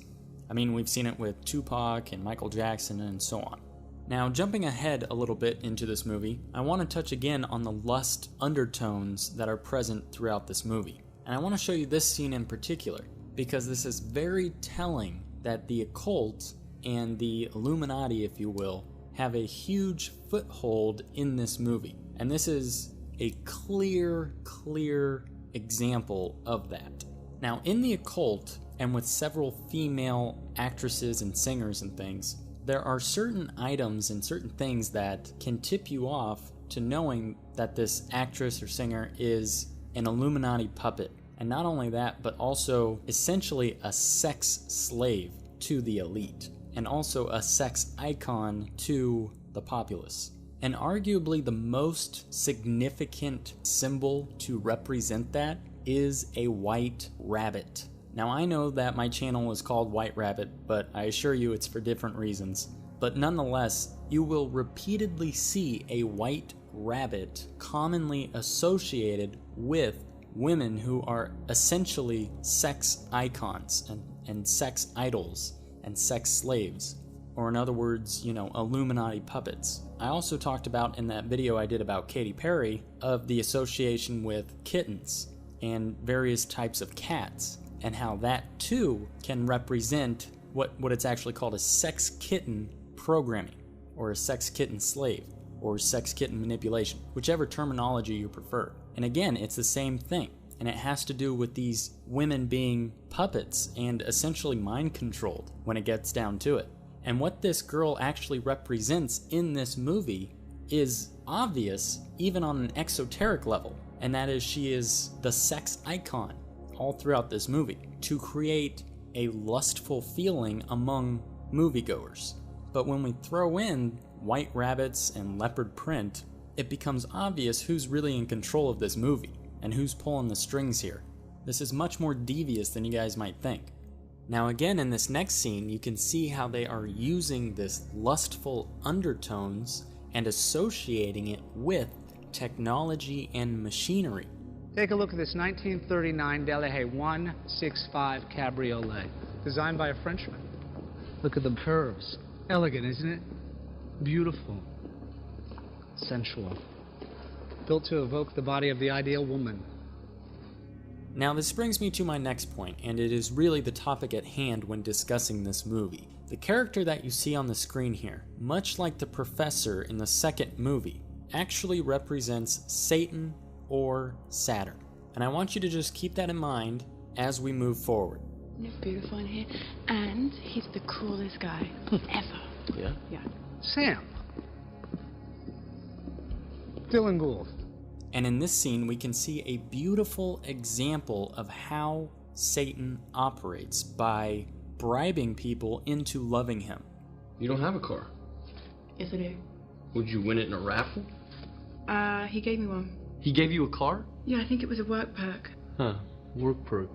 I mean, we've seen it with Tupac and Michael Jackson and so on. Now, jumping ahead a little bit into this movie, I want to touch again on the lust undertones that are present throughout this movie. And I want to show you this scene in particular, because this is very telling that the occult and the Illuminati, if you will, have a huge foothold in this movie. And this is a clear example of that. Now, in the occult, and with several female actresses and singers and things, there are certain items and certain things that can tip you off to knowing that this actress or singer is an Illuminati puppet. And not only that, but also essentially a sex slave to the elite, and also a sex icon to the populace. And arguably the most significant symbol to represent that is a white rabbit. Now I know that my channel is called White Rabbit, but I assure you it's for different reasons. But nonetheless, you will repeatedly see a white rabbit commonly associated with women who are essentially sex icons and sex idols and sex slaves. Or in other words, you know, Illuminati puppets. I also talked about in that video I did about Katy Perry of the association with kittens and various types of cats, and how that too can represent what it's actually called a sex kitten programming, or a sex kitten slave, or sex kitten manipulation, whichever terminology you prefer. And again, it's the same thing, and it has to do with these women being puppets and essentially mind controlled when it gets down to it. And what this girl actually represents in this movie is obvious even on an exoteric level, and that is she is the sex icon all throughout this movie to create a lustful feeling among moviegoers. But when we throw in white rabbits and leopard print, it becomes obvious who's really in control of this movie and who's pulling the strings here. This is much more devious than you guys might think. Now again, in this next scene, you can see how they are using this lustful undertones and associating it with technology and machinery. Take a look at this 1939 Delahaye 165 Cabriolet, designed by a Frenchman. Look at the curves. Elegant, isn't it? Beautiful. Sensual. Built to evoke the body of the ideal woman. Now this brings me to my next point, and it is really the topic at hand when discussing this movie. The character that you see on the screen here, much like the professor in the second movie, actually represents Satan or Saturn. And I want you to just keep that in mind as we move forward. It's beautiful in here, and he's the coolest guy ever. Yeah? Yeah. Sam. Dylan Gould. And in this scene, we can see a beautiful example of how Satan operates by bribing people into loving him. You don't have a car. Yes, I do. Would you win it in a raffle? He gave me one. He gave you a car? Yeah, I think it was a work perk. Huh. Work perk.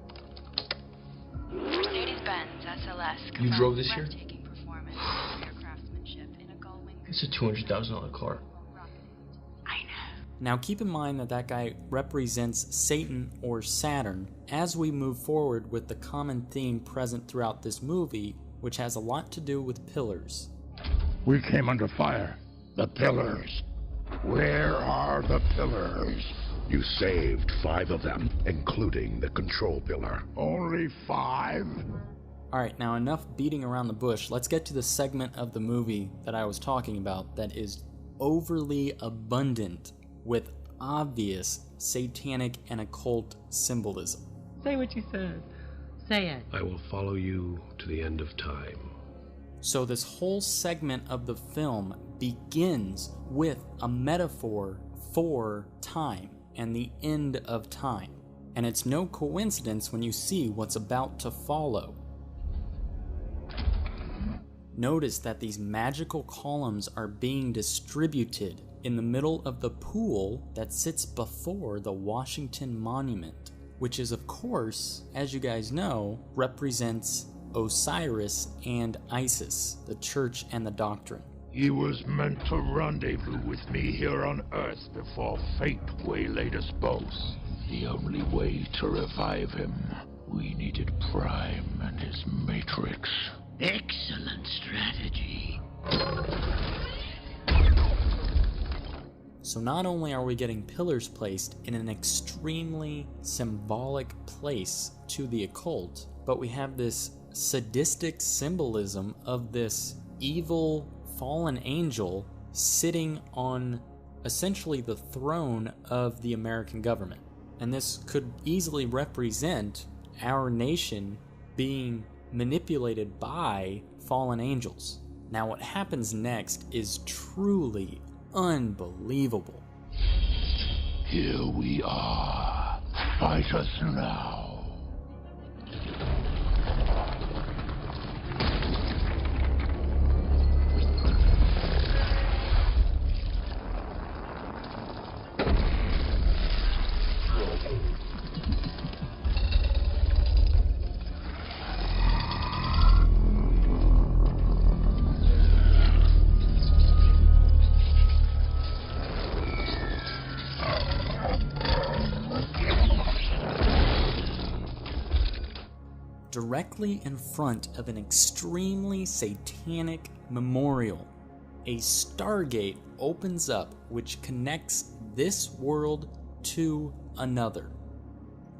Mercedes-Benz SLS. You drove this year? Breathtaking performance, clear craftsmanship in a gull-wing. It's a $200,000 car. Now keep in mind that that guy represents Satan or Saturn as we move forward with the common theme present throughout this movie, which has a lot to do with pillars. We came under fire. The pillars. Where are the pillars? You saved 5 of them, including the control pillar. Only 5? Alright, now enough beating around the bush. Let's get to the segment of the movie that I was talking about that is overly abundant with obvious satanic and occult symbolism. Say what you said. Say it. I will follow you to the end of time. So this whole segment of the film begins with a metaphor for time and the end of time. And it's no coincidence when you see what's about to follow. Notice that these magical columns are being distributed in the middle of the pool that sits before the Washington Monument, which is, of course, as you guys know, represents Osiris and Isis, the church and the doctrine. He was meant to rendezvous with me here on Earth before fate waylaid us both. The only way to revive him, we needed Prime and his Matrix. Excellent strategy. So not only are we getting pillars placed in an extremely symbolic place to the occult, but we have this sadistic symbolism of this evil fallen angel sitting on essentially the throne of the American government. And this could easily represent our nation being manipulated by fallen angels. Now what happens next is truly unbelievable. Here we are. Fight us now. directly in front of an extremely satanic memorial. A stargate opens up which connects this world to another.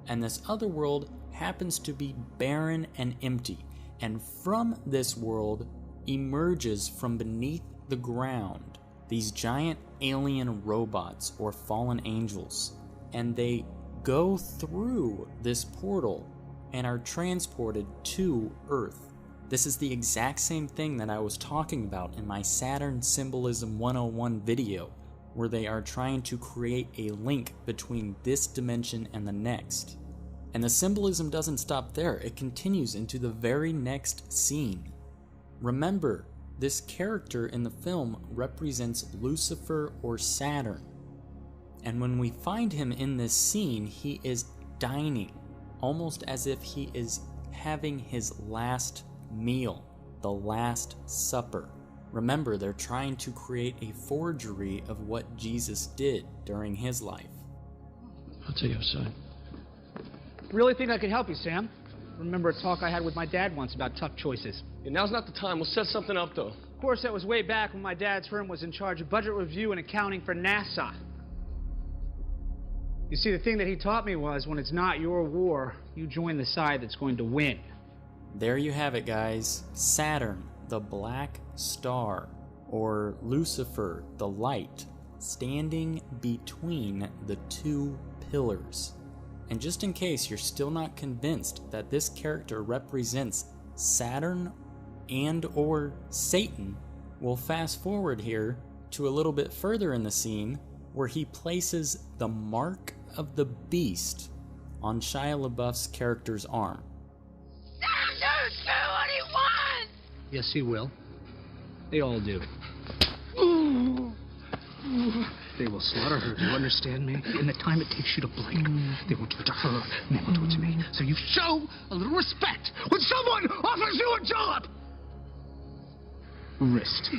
And this other world happens to be barren and empty. And from this world emerges from beneath the ground these giant alien robots or fallen angels. And they go through this portal and are transported to Earth. This is the exact same thing that I was talking about in my Saturn Symbolism 101 video, where they are trying to create a link between this dimension and the next. And the symbolism doesn't stop there, it continues into the very next scene. Remember, this character in the film represents Lucifer or Saturn. And when we find him in this scene, he is dining, almost as if he is having his last meal, the Last Supper. Remember, they're trying to create a forgery of what Jesus did during his life. I'll tell you, son. Really think I could help you, Sam? Remember a talk I had with my dad once about tough choices. Yeah, now's not the time. We'll set something up, though. Of course, that was way back when my dad's firm was in charge of budget review and accounting for NASA. You see, the thing that he taught me was, when it's not your war, you join the side that's going to win. There you have it, guys. Saturn, the black star, or Lucifer, the light, standing between the two pillars. And just in case you're still not convinced that this character represents Saturn and or Satan, we'll fast forward here to a little bit further in the scene where he places the mark of the beast on Shia LaBeouf's character's arm. Just do what he wants! Yes, he will. They all do. They will slaughter her, do you understand me? In the time it takes you to blink, they will do it to her, and they will do it to me. So you show a little respect when someone offers you a job! Wrist.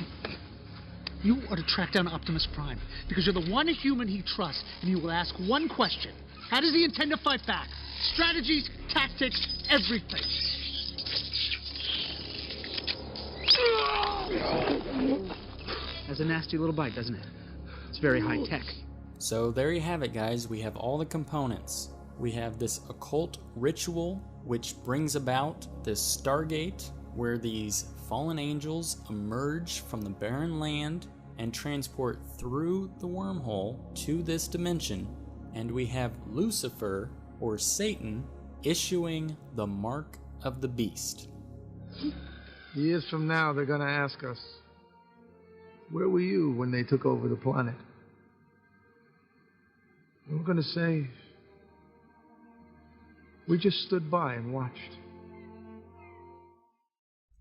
You are to track down Optimus Prime, because you're the one human he trusts, and you will ask one question. How does he intend to fight back? Strategies, tactics, everything. Has a nasty little bite, doesn't it? It's very high tech. So there you have it, guys. We have all the components. We have this occult ritual which brings about this Stargate where these fallen angels emerge from the barren land and transport through the wormhole to this dimension. And we have Lucifer, or Satan, issuing the mark of the beast. Years from now, they're going to ask us, where were you when they took over the planet? And we're going to say, we just stood by and watched.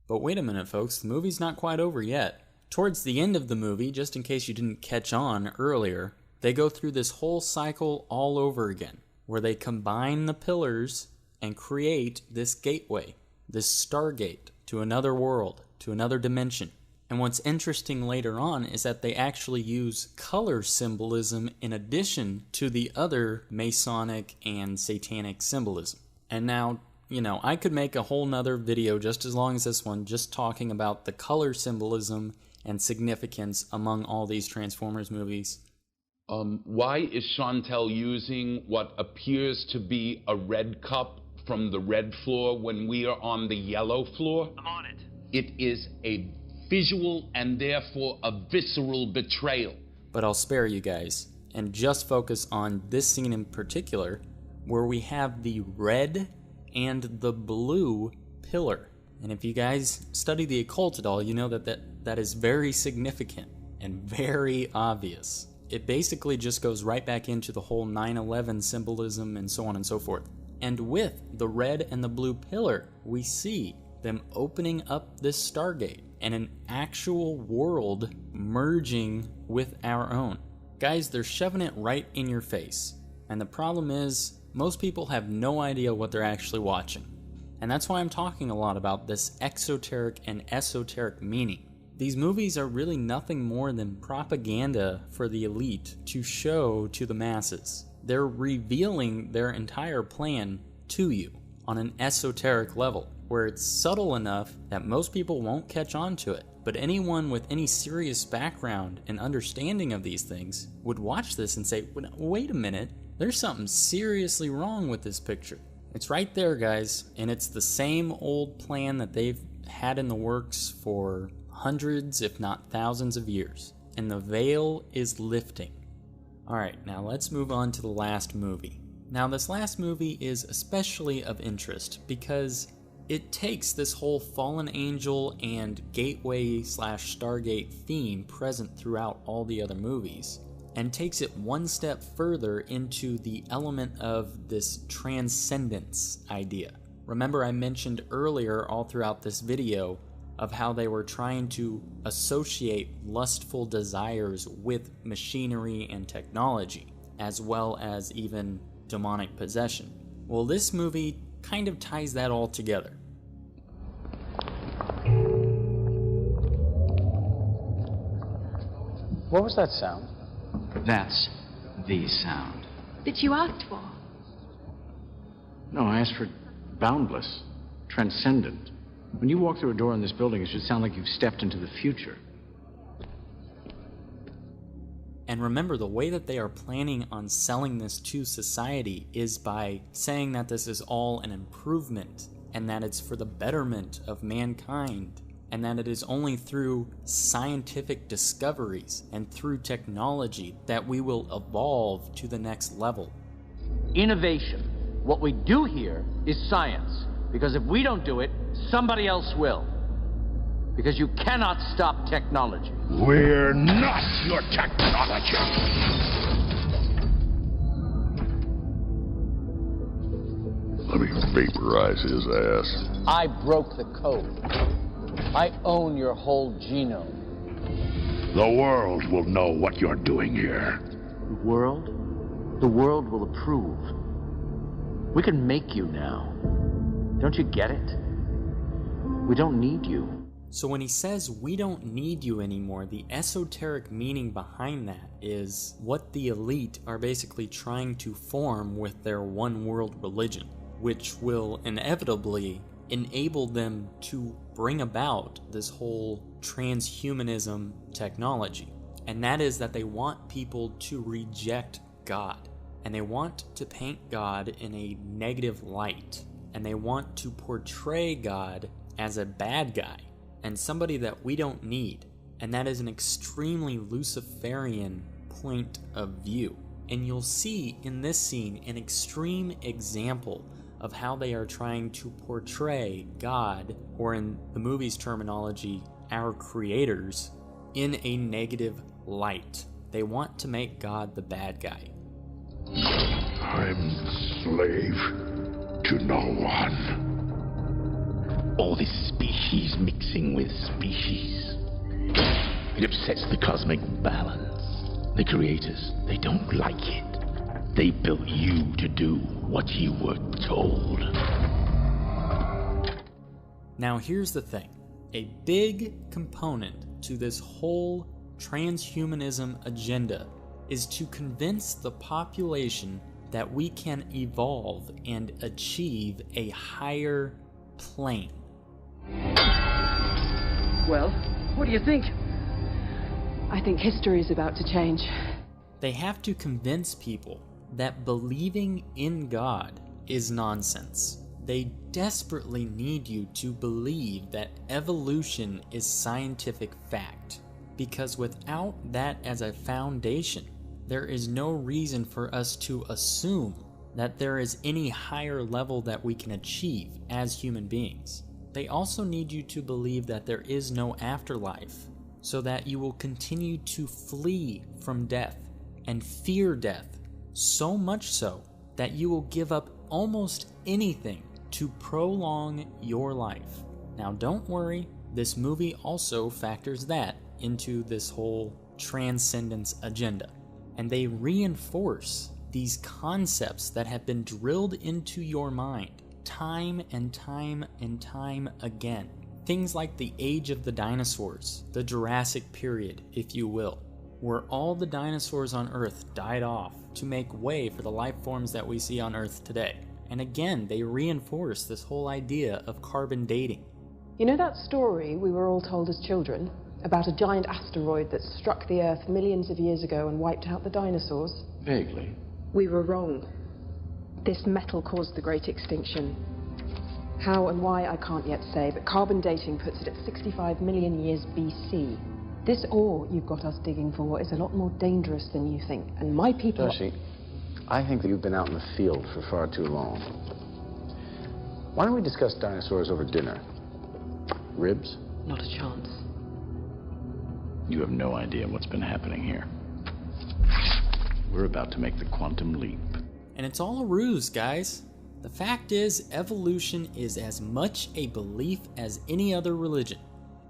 But wait a minute, folks, the movie's not quite over yet. Towards the end of the movie, just in case you didn't catch on earlier, they go through this whole cycle all over again, where they combine the pillars and create this gateway, this Stargate, to another world, to another dimension. And what's interesting later on is that they actually use color symbolism in addition to the other Masonic and Satanic symbolism. And now, you know, I could make a whole nother video just as long as this one, just talking about the color symbolism and significance among all these Transformers movies. Why is Chantel using what appears to be a red cup from the red floor when we are on the yellow floor? I'm on it. It is a visual and therefore a visceral betrayal. But I'll spare you guys and just focus on this scene in particular, where we have the red and the blue pillar. And if you guys study the occult at all, you know that is very significant and very obvious. It basically just goes right back into the whole 9/11 symbolism and so on and so forth. And with the red and the blue pillar, we see them opening up this Stargate and an actual world merging with our own. Guys, they're shoving it right in your face. And the problem is, most people have no idea what they're actually watching. And that's why I'm talking a lot about this exoteric and esoteric meaning. These movies are really nothing more than propaganda for the elite to show to the masses. They're revealing their entire plan to you on an esoteric level. where it's subtle enough that most people won't catch on to it. But anyone with any serious background and understanding of these things would watch this and say, wait a minute, there's something seriously wrong with this picture. It's right there, guys, and it's the same old plan that they've had in the works for hundreds, if not thousands of years. And the veil is lifting. Alright, now let's move on to the last movie. Now this last movie is especially of interest because it takes this whole fallen angel and gateway/Stargate theme present throughout all the other movies and takes it one step further into the element of this transcendence idea. Remember, I mentioned earlier all throughout this video of how they were trying to associate lustful desires with machinery and technology, as well as even demonic possession. Well, this movie kind of ties that all together. What was that sound? That's the sound. That you asked for. No, I asked for boundless, transcendent. When you walk through a door in this building, it should sound like you've stepped into the future. And remember, the way that they are planning on selling this to society is by saying that this is all an improvement, and that it's for the betterment of mankind, and that it is only through scientific discoveries and through technology that we will evolve to the next level. Innovation. What we do here is science, because if we don't do it, somebody else will. Because you cannot stop technology. We're not your technology. Let me vaporize his ass. I broke the code. I own your whole genome. The world will know what you're doing here. The world? The world will approve. We can make you now. Don't you get it? We don't need you. So when he says we don't need you anymore, the esoteric meaning behind that is what the elite are basically trying to form with their one world religion, which will inevitably enable them to bring about this whole transhumanism technology. And that is that they want people to reject God. And they want to paint God in a negative light. And they want to portray God as a bad guy and somebody that we don't need. And that is an extremely Luciferian point of view. And you'll see in this scene an extreme example of how they are trying to portray God, or in the movie's terminology, our creators, in a negative light. They want to make God the bad guy. I'm slave to no one. All this species mixing with species. It upsets the cosmic balance. The creators, they don't like it. They built you to do what you were told. Now here's the thing. A big component to this whole transhumanism agenda is to convince the population that we can evolve and achieve a higher plane. Well, what do you think? I think history is about to change. They have to convince people that believing in God is nonsense. They desperately need you to believe that evolution is scientific fact, because without that as a foundation, there is no reason for us to assume that there is any higher level that we can achieve as human beings. They also need you to believe that there is no afterlife, so that you will continue to flee from death and fear death, so much so that you will give up almost anything to prolong your life. Now don't worry, this movie also factors that into this whole transcendence agenda. And they reinforce these concepts that have been drilled into your mind time and time and time again. Things like the age of the dinosaurs, the Jurassic period, if you will, where all the dinosaurs on Earth died off to make way for the life forms that we see on Earth today. And again, they reinforce this whole idea of carbon dating. You know that story we were all told as children about a giant asteroid that struck the Earth millions of years ago and wiped out the dinosaurs? Vaguely. We were wrong. This metal caused the Great Extinction. How and why I can't yet say, but carbon dating puts it at 65 million years BC. This ore you've got us digging for is a lot more dangerous than you think, and my people... Darcy, I think that you've been out in the field for far too long. Why don't we discuss dinosaurs over dinner? Ribs? Not a chance. You have no idea what's been happening here. We're about to make the quantum leap. And it's all a ruse, guys. The fact is, evolution is as much a belief as any other religion.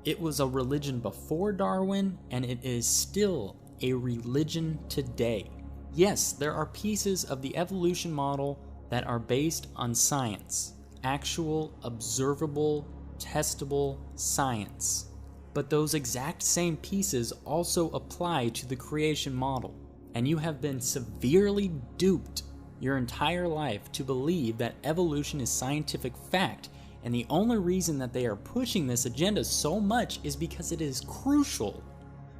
It was a religion before Darwin, and it is still a religion today. Yes, there are pieces of the evolution model that are based on science, actual, observable, testable science. But those exact same pieces also apply to the creation model, and you have been severely duped your entire life to believe that evolution is scientific fact, and the only reason that they are pushing this agenda so much is because it is crucial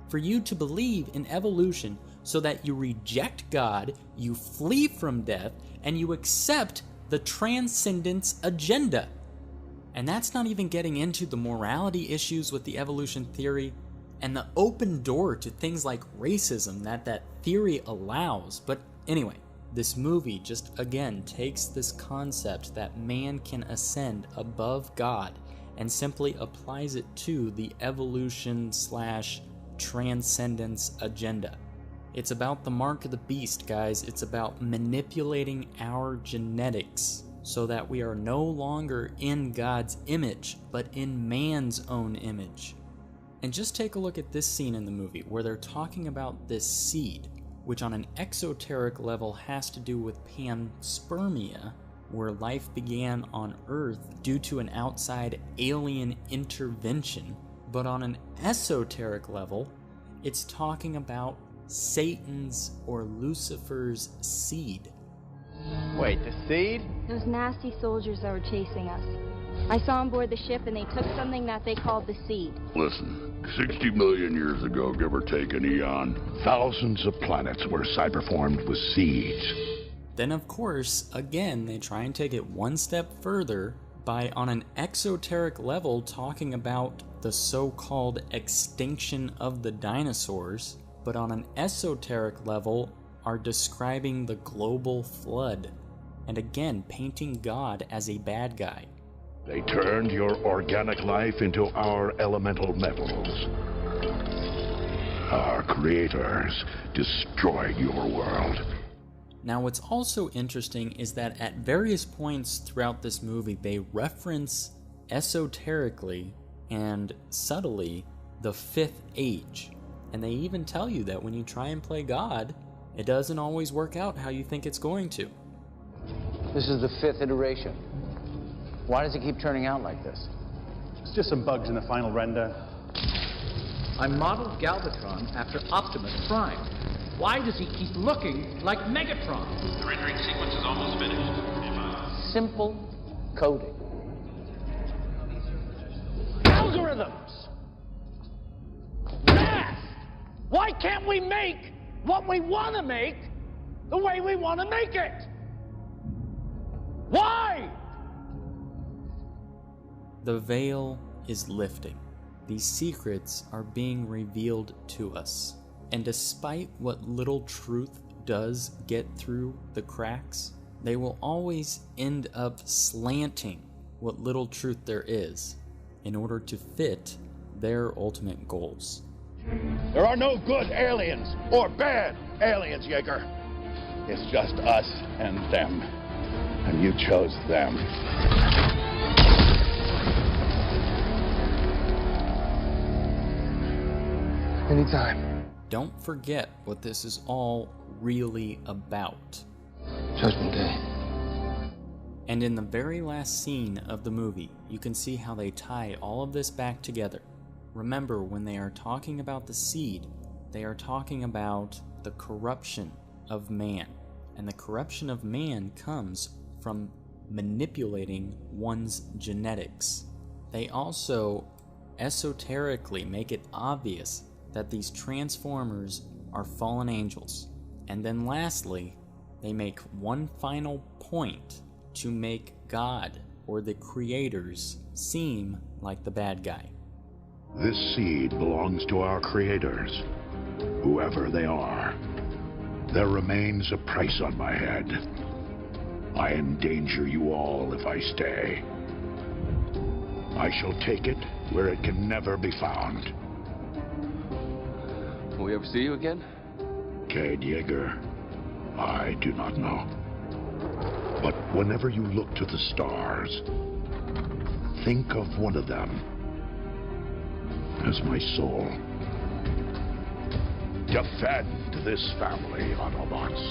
for you to believe in evolution so that you reject God, you flee from death, and you accept the transcendence agenda. And that's not even getting into the morality issues with the evolution theory and the open door to things like racism that theory allows. But anyway, this movie just again takes this concept that man can ascend above God and simply applies it to the evolution / transcendence agenda. It's about the mark of the beast, guys. It's about manipulating our genetics so that we are no longer in God's image, but in man's own image. And just take a look at this scene in the movie where they're talking about this seed, which on an exoteric level has to do with panspermia, where life began on Earth due to an outside alien intervention. But on an esoteric level, it's talking about Satan's or Lucifer's seed. Wait, the seed? Those nasty soldiers that were chasing us. I saw them board the ship and they took something that they called the seed. Listen, 60 million years ago, give or take an eon, thousands of planets were cyberformed with seeds. Then of course, again, they try and take it one step further by, on an exoteric level, talking about the so-called extinction of the dinosaurs, but on an esoteric level are describing the global flood, and again painting God as a bad guy. They turned your organic life into our elemental metals. Our creators destroyed your world. Now what's also interesting is that at various points throughout this movie they reference esoterically and subtly the fifth age. And they even tell you that when you try and play God, it doesn't always work out how you think it's going to. This is the 5th iteration. Why does it keep turning out like this? It's just some bugs in the final render. I modeled Galvatron after Optimus Prime. Why does he keep looking like Megatron? The rendering sequence is almost finished. Simple coding. Algorithms! Math! Why can't we make what we want to make the way we want to make it? Why? The veil is lifting. These secrets are being revealed to us. And despite what little truth does get through the cracks, they will always end up slanting what little truth there is in order to fit their ultimate goals. There are no good aliens or bad aliens, Jaeger. It's just us and them. And you chose them. Anytime. Don't forget what this is all really about. Judgment Day. And in the very last scene of the movie, you can see how they tie all of this back together. Remember, when they are talking about the seed, they are talking about the corruption of man. And the corruption of man comes from manipulating one's genetics. They also esoterically make it obvious that these transformers are fallen angels. And then lastly, they make one final point to make God or the creators seem like the bad guy. This seed belongs to our creators, whoever they are. There remains a price on my head. I endanger you all if I stay. I shall take it where it can never be found. Will we ever see you again? Cade Yeager, I do not know. But whenever you look to the stars, think of one of them as my soul. Defend this family, Autobots,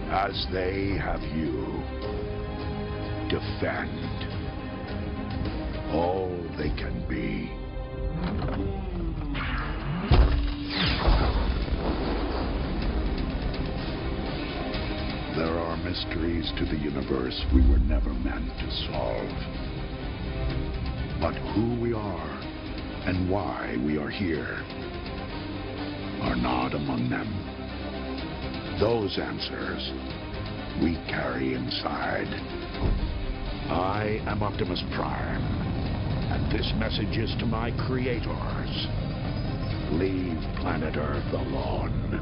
as they have you. Defend all they can be. There are mysteries to the universe we were never meant to solve. But who we are and why we are here are not among them. Those answers we carry inside. I am Optimus Prime, and this message is to my creators. Leave planet Earth alone.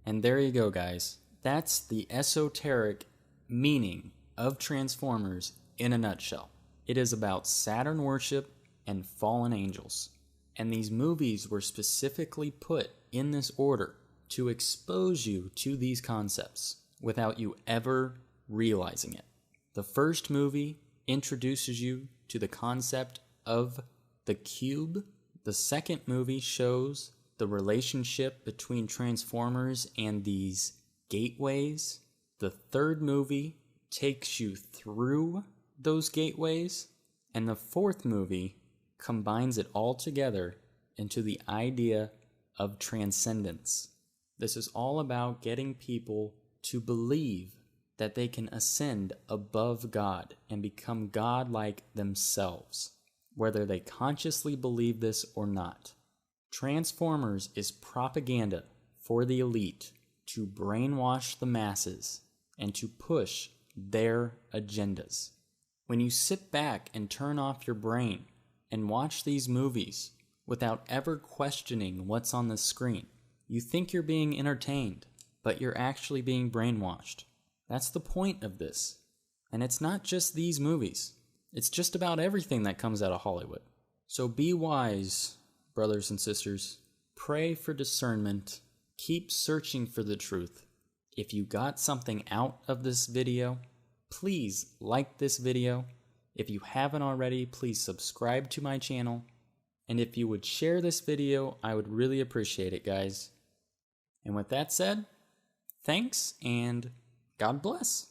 And there you go, guys. That's the esoteric meaning of Transformers in a nutshell. It is about Saturn worship and fallen angels. And these movies were specifically put in this order to expose you to these concepts without you ever realizing it. The first movie introduces you to the concept of the cube. The second movie shows the relationship between Transformers and these gateways. The third movie takes you through those gateways. And the fourth movie combines it all together into the idea of transcendence. This is all about getting people to believe that they can ascend above God and become God-like themselves, whether they consciously believe this or not. Transformers is propaganda for the elite to brainwash the masses and to push their agendas. When you sit back and turn off your brain and watch these movies without ever questioning what's on the screen, you think you're being entertained, but you're actually being brainwashed. That's the point of this. And it's not just these movies. It's just about everything that comes out of Hollywood. So be wise, brothers and sisters. Pray for discernment. Keep searching for the truth. If you got something out of this video, please like this video. If you haven't already, please subscribe to my channel. And if you would share this video, I would really appreciate it, guys. And with that said, thanks and God bless.